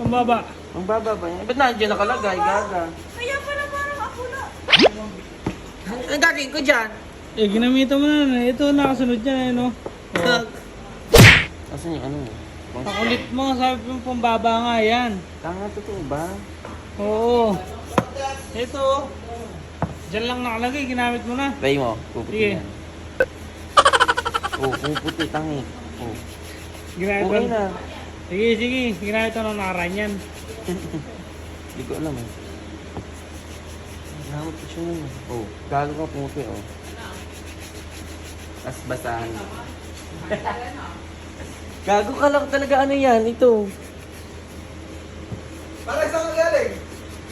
Pambaba. Ang baba ba yan? Ba't nandiyan nakalagay, gaga? Kaya pala parang ako na. Ang gagawin ko dyan? Eh, ginamitan mo na. Ito, nakasunod yan eh, no? Oh. Asan yung ano? Pakulit mo, sabi mo pambaba nga yan. Tanga, totoo ba? Oo. Ito, dyan lang nakalagay, ginamit mo na. Try mo, puputi Sige. yan. Oh, puputi, tangi. Oh. Ginamit Okay mo. na. Sige, sige, ginamit mo na nakaraan yan. Hindi ko alam eh. Nakamot ko siya nun eh. Oh, gago ka pumuti oh. Tapos basahan. Gago ka lang talaga ano yan, ito. Para saan ka galing?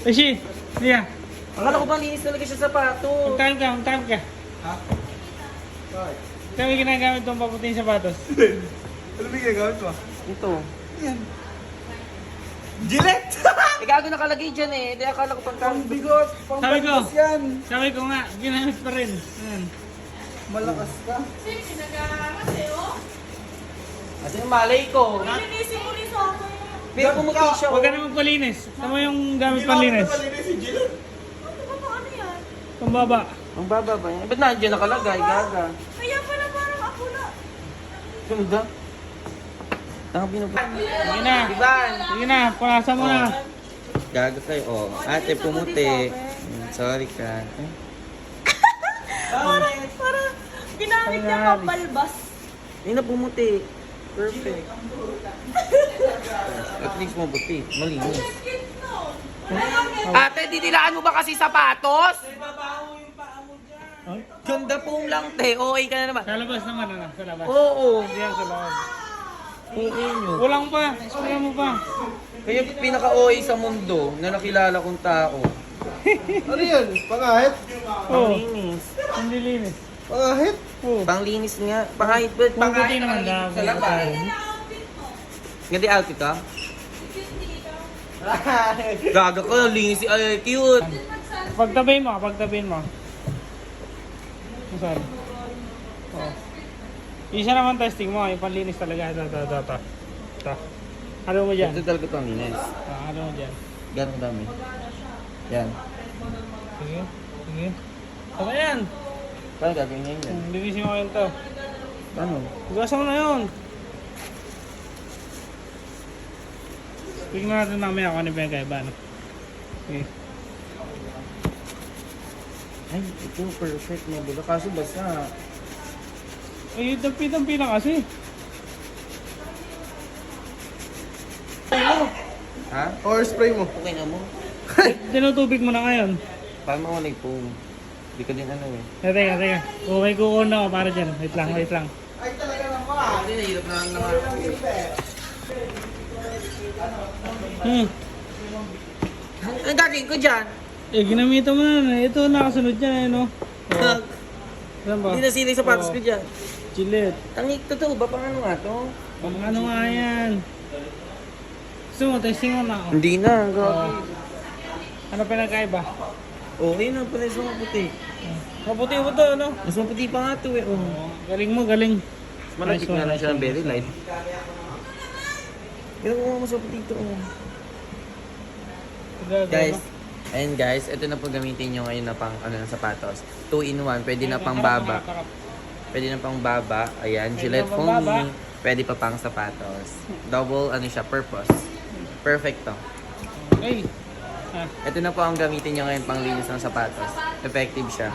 Eh, shit. Iya. Akala ko bang linis talaga siya sapato. Magkano ka? Ha? Bakit? Kami ginagamit itong paputing sapatos. Ano ba gagawin ko? Ito. Yan. Gillette! Eh gago nakalagay dyan eh. Hindi akala ko pang Pang bigot! Pang Sabi ko. batas yan! Sabi ko nga, ginamit pa rin. Ayan. Malakas ka. Kasi nag-aamas eh, oh. Kasi yung malay ko. Linisin mo rin sa akin. Pero pumuti siya Huwag ka oh. na magpalinis. Tama yung gamit panlinis. si Gillette. Ano ba paano yan? Pambaba. Ang baba ba yan? Ba't nandiyan nakalagay, gaga? Kaya pala parang ako na. Ganda. Tanga pinuputi. Sige na. Iban! Sige na, punasan mo na. Gaga kayo oh. Ate pumuti. Sorry ka. Parang ginamit niya Ayan. pambalbas. Hindi na pumuti. Perfect. At least mabuti. Malinis. Ate, didilaan mo ba kasi sapatos? Ganda pong lang, te. Okay ka na naman. Sa labas naman, ano? Sa labas. Oo. Diyan sa loob. Okay nyo. Kulang pa. Explain mo pa. Kaya pinaka-OA sa mundo na nakilala kong tao. Ano yan? Pangahit? Oo. Panglinis. Hindi linis. Pangahit? Oo. Panglinis nga. Pangahit ba? Pangputi naman nakalinis dapat. sa labas. Ganda outfit ka? Gaga ko, linis. Ay, cute. Pagtabihin mo. Saan? Oo. Isa naman testing mo, yung panlinis talaga. Ito. Ano mo dyan? Ito talaga panglinis. Ano mo dyan? Ganong dami. Yan. Sige. Saka yan. Paano gagawin niya yun? Linisin mo yun to. Paano? Hugasan mo na yun. Tingnan natin mamaya kung ano ba yung kaiba. No? Okay. Ay, ito perfect na bula. Kaso basta. Ay, dampi lang kasi. Ha? Or spray mo? Okay na mo? Tinutubig mo na ngayon. Paano mo nag-foam? Hindi ka din ano eh. Teka. Oh, may kukuha na ako para dyan. Wait lang. Ay talaga naman! Hindi, nahirap na naman. Ang gagawin ko dyan? Eh, ginamitan mo na. Ito, nakasunod yan eh, no? Oh. Saan ba? Hindi na sila yung sapatos ko dyan. Gillette. Tangik, totoo ba? Pang ano nga to? Pang ano nga yan? Gusto mo, testing mo na ako. Hindi na, Oh. gagi. Ano pinagkaiba? Okay na, pala sa maputi. Maputi mo to, ano? Mas maputi pa nga to eh. Oh. Oh, galing mo, galing. Malapit Nice one, nga lang nice siya ng one. very light. Pero kung mas maputi ito. Oh. Guys, ayun guys, ito na po gamitin nyo ngayon na pang ano ng sapatos. 2-in-1, pwede na pang baba. Pwede na pang baba. Ayan, Pwede Gillette na pang baba. foamy. Pwede pa pang sapatos. Double ano siya, purpose. Perfect to. Okay. Ah, Ito na po ang gamitin nyo ngayon pang linis ng sapatos. Effective siya.